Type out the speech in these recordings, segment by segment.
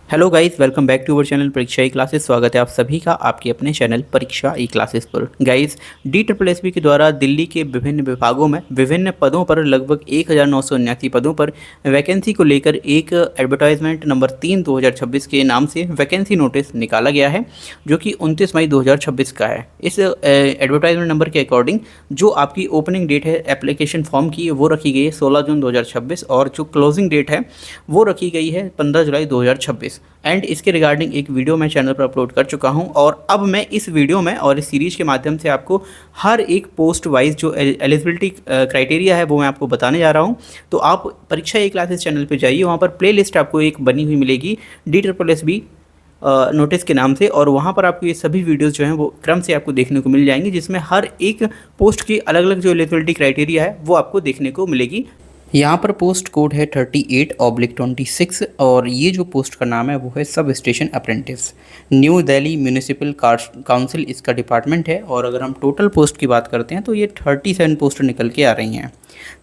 Hello guys, welcome back to our channel Pariksha e classes. स्वागत है आप सभी का आपके अपने चैनल परीक्षा ई क्लासेस पर। गाइस, DSSB के द्वारा दिल्ली के विभिन्न विभागों में विभिन्न पदों पर लगभग 1979 पदों पर वैकेंसी को लेकर एक एडवर्टाइजमेंट नंबर 3/2026 के नाम से वैकेंसी नोटिस निकाला गया है, जो कि 29 मई 2026 का है। इस एडवर्टाइजमेंट नंबर के अकॉर्डिंग जो आपकी ओपनिंग डेट है एप्लीकेशन फॉर्म की, वो रखी गई है 16 जून 2026 और जो क्लोजिंग डेट है वो रखी गई है 15 जुलाई 2026। एंड इसके रिगार्डिंग एक वीडियो मैं चैनल पर अपलोड कर चुका हूं और अब मैं इस वीडियो में और इस सीरीज के माध्यम से आपको हर एक पोस्ट वाइज जो एलिजिबिलिटी क्राइटेरिया है वो मैं आपको बताने जा रहा हूं। तो आप परीक्षा ई क्लासेस चैनल पे जाइए, वहां पर प्लेलिस्ट आपको एक बनी हुई मिलेगी DSSB नोटिस के नाम से, और वहाँ पर आपको ये सभी वीडियोस जो हैं वो क्रम से आपको देखने को मिल जाएंगी, जिसमें हर एक पोस्ट की अलग अलग जो एलिजिबिलिटी क्राइटेरिया है वो आपको देखने को मिलेगी। यहाँ पर पोस्ट कोड है 38/26 और ये जो पोस्ट का नाम है वो है sub station apprentice. New Delhi municipal council इसका डिपार्टमेंट है। और अगर हम टोटल पोस्ट की बात करते हैं तो ये 37 पोस्ट निकल के आ रही हैं,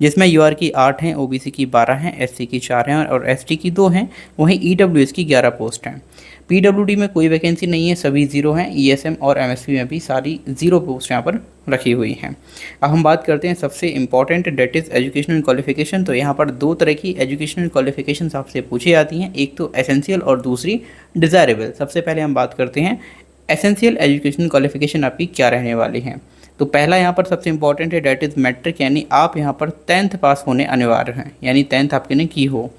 जिसमें UR की 8 हैं, OBC की 12 हैं, SC की 4 हैं और ST की 2 हैं। वहीं EWS की 11 पोस्ट हैं। PWD में कोई वैकेंसी नहीं है, सभी ज़ीरो हैं। ESM और MSP में भी सारी ज़ीरो पोस्ट यहाँ पर रखी हुई हैं। अब हम बात करते हैं सबसे important, that is educational qualification. तो यहाँ पर दो तरह की एजुकेशनल क्वालिफिकेशन आपसे पूछी जाती हैं, एक तो एसेंशियल और दूसरी डिज़ायरेबल। सबसे पहले हम बात करते हैं एसेंशियल एजुकेशनल क्वालिफिकेशन आपकी क्या रहने वाली हैं। तो पहला यहाँ पर सबसे इंपॉर्टेंट है डेट इज़ मैट्रिक, यानी आप यहाँ पर 10th पास होने अनिवार्य हैं, यानी 10th आपके ने की हो।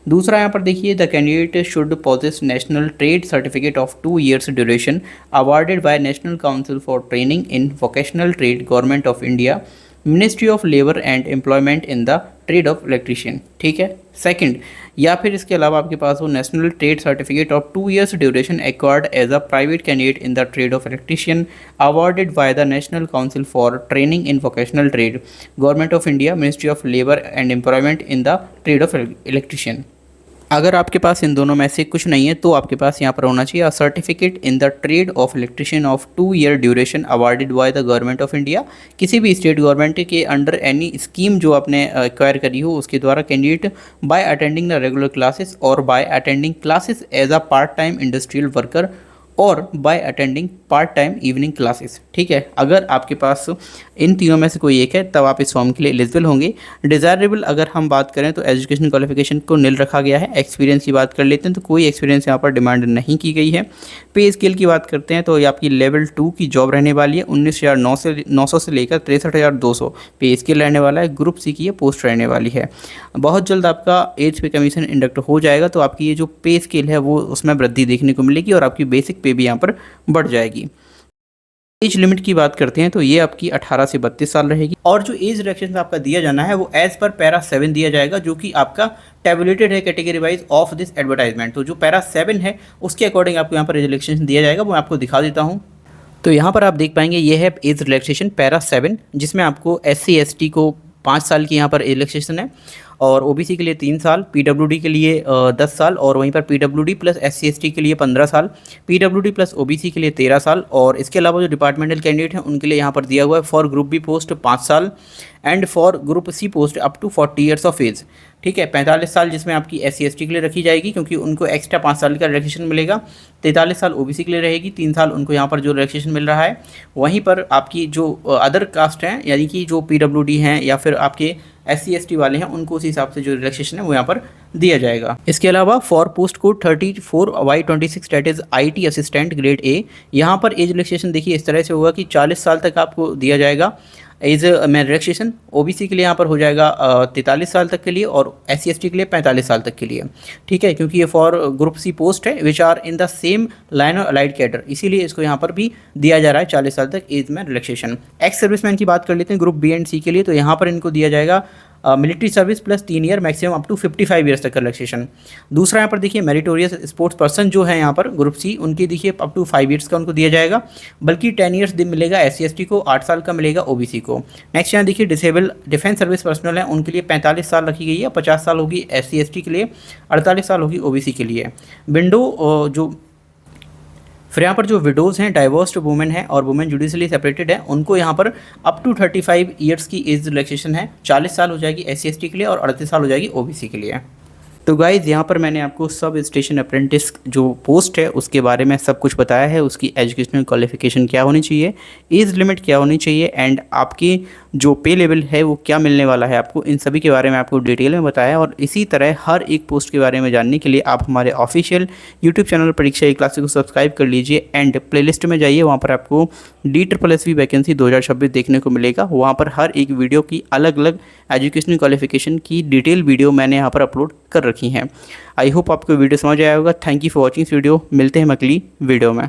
दूसरा यहाँ पर देखिए, the candidate should possess national trade certificate of 2 years duration awarded by national council for training in vocational trade, government of India, ministry of labour and employment in the trade of electrician. ठीक है। Second, या फिर इसके अलावा आपके पास हो national trade certificate of 2 years duration acquired as a private candidate in the trade of electrician awarded by the national council for training in vocational trade, government of India, ministry of labour and employment in the trade of electrician. अगर आपके पास इन दोनों में से कुछ नहीं है तो आपके पास यहाँ पर होना चाहिए certificate in the trade of electrician of 2 year duration awarded by the government of India. किसी भी स्टेट गवर्नमेंट के अंडर एनी स्कीम जो आपने एक्वायर करी हो उसके द्वारा candidate by attending the regular classes और by attending classes as a part time industrial worker और by attending part time evening classes. ठीक है। अगर आपके पास इन तीनों में से कोई एक है तब आप इस फॉर्म के लिए एलिजिबल होंगे। डिज़ायरेबल अगर हम बात करें तो एजुकेशन क्वालिफिकेशन को नील रखा गया है। एक्सपीरियंस की बात कर लेते हैं तो कोई एक्सपीरियंस यहाँ पर डिमांड नहीं की गई है। पे स्केल की बात करते हैं तो ये आपकी लेवल 2 की जॉब रहने वाली है। 19,900 से लेकर 63,200 पे स्केल रहने वाला है। ग्रुप सी की ये पोस्ट रहने वाली है। बहुत जल्द आपका एज पे कमीशन इंडक्ट हो जाएगा तो आपकी ये जो पे स्केल है वो उसमें वृद्धि देखने को मिलेगी और आपकी बेसिक पे भी यहाँ पर बढ़ जाएगी। एज लिमिट की बात करते हैं तो ये आपकी 18 से 32 साल रहेगी और जो एज रिलेक्शन आपका दिया जाना है वो एज पर पैरा 7 दिया जाएगा, जो कि आपका टेबुलेटेड है category wise of this advertisement. तो जो पैरा 7 है उसके अकॉर्डिंग आपको यहाँ पर एज रिलेक्शन दिया जाएगा, वो मैं आपको दिखा देता हूँ। तो यहाँ पर आप देख पाएंगे ये है एज रिलैक्सेशन पैरा 7, जिसमें आपको SC ST को 5 साल की यहाँ पर एज रिलैक्सेशन है और OBC के लिए 3 साल, PWD के लिए 10 साल और वहीं पर PWD प्लस SC ST के लिए 15 साल, PWD प्लस OBC के लिए 13 साल। और इसके अलावा जो डिपार्टमेंटल कैंडिडेट हैं उनके लिए यहाँ पर दिया हुआ है फॉर ग्रुप बी पोस्ट 5 साल and for group C post up to 40 years of age. ठीक है। 45 साल जिसमें आपकी SC ST के लिए रखी जाएगी क्योंकि उनको एक्स्ट्रा 5 साल का रिलैक्सेशन मिलेगा। 43 साल OBC के लिए रहेगी, 3 साल उनको यहाँ पर जो रिलैक्सेशन मिल रहा है। वहीं पर आपकी जो अदर कास्ट हैं यानी कि जो PWD हैं या फिर आपके SC ST वाले हैं उनको उसी हिसाब से जो रिलैक्सेशन है वो यहाँ पर दिया जाएगा। इसके अलावा for post code 34/26 that is IT assistant grade A, यहाँ पर एज रिलैक्सेशन देखिए इस तरह से होगा कि 40 साल तक आपको दिया जाएगा एज में रिलैक्सेशन। OBC के लिए यहाँ पर हो जाएगा 43 साल तक के लिए और SC ST के लिए 45 साल तक के लिए। ठीक है, क्योंकि ये फॉर ग्रुप सी पोस्ट है which are in the same line of allied cadre, इसीलिए इसको यहाँ पर भी दिया जा रहा है 40 साल तक एज में रिलैक्सेशन। एक्स सर्विसमैन की बात कर लेते हैं ग्रुप B एंड C के लिए, तो यहाँ पर इनको दिया जाएगा military service plus 3 year maximum up to 55 years तक का रिलैक्सेशन। दूसरा यहाँ पर देखिए मेरिटोरियस स्पोर्ट्स पर्सन जो है यहाँ पर ग्रुप सी, उनकी देखिए अप टू 5 years का उनको दिया जाएगा, बल्कि 10 years दिन मिलेगा SC ST को, 8 साल का मिलेगा OBC को। नेक्स्ट यहाँ देखिए डिसेबल डिफेंस सर्विस पर्सनल है, उनके लिए 45 साल रखी गई है, 50 साल होगी SC ST के लिए, 48 साल होगी OBC के लिए। विंडो जो फिर यहाँ पर जो विडोज़ हैं, डाइवोर्स्ड वुमेन हैं और वुमेन जुडिशली सेपरेटेड है, उनको यहाँ पर अप टू 35 years की एज रिलैक्सेशन है। 40 साल हो जाएगी SC ST के लिए और 38 साल हो जाएगी OBC के लिए। तो गाइज़ यहाँ पर मैंने आपको सब स्टेशन अप्रेंटिस जो पोस्ट है उसके बारे में सब कुछ बताया है, उसकी एजुकेशनल क्वालिफिकेशन क्या होनी चाहिए, एज लिमिट क्या होनी चाहिए एंड आपकी जो पे लेवल है वो क्या मिलने वाला है आपको, इन सभी के बारे में आपको डिटेल में बताया। और इसी तरह हर एक पोस्ट के बारे में जानने के लिए आप हमारे official YouTube channel Pariksha e classes को सब्सक्राइब कर लीजिए एंड प्लेलिस्ट में जाइए, वहाँ पर आपको DSSB वैकेंसी 2026 देखने को मिलेगा। वहाँ पर हर एक वीडियो की अलग अलग एजुकेशनल क्वालिफिकेशन की डिटेल वीडियो मैंने यहाँ पर अपलोड कर रखी हैं। आई होप आपको वीडियो समझ आया होगा। थैंक यू फॉर वॉचिंग इस वीडियो। मिलते हैं अगली वीडियो में।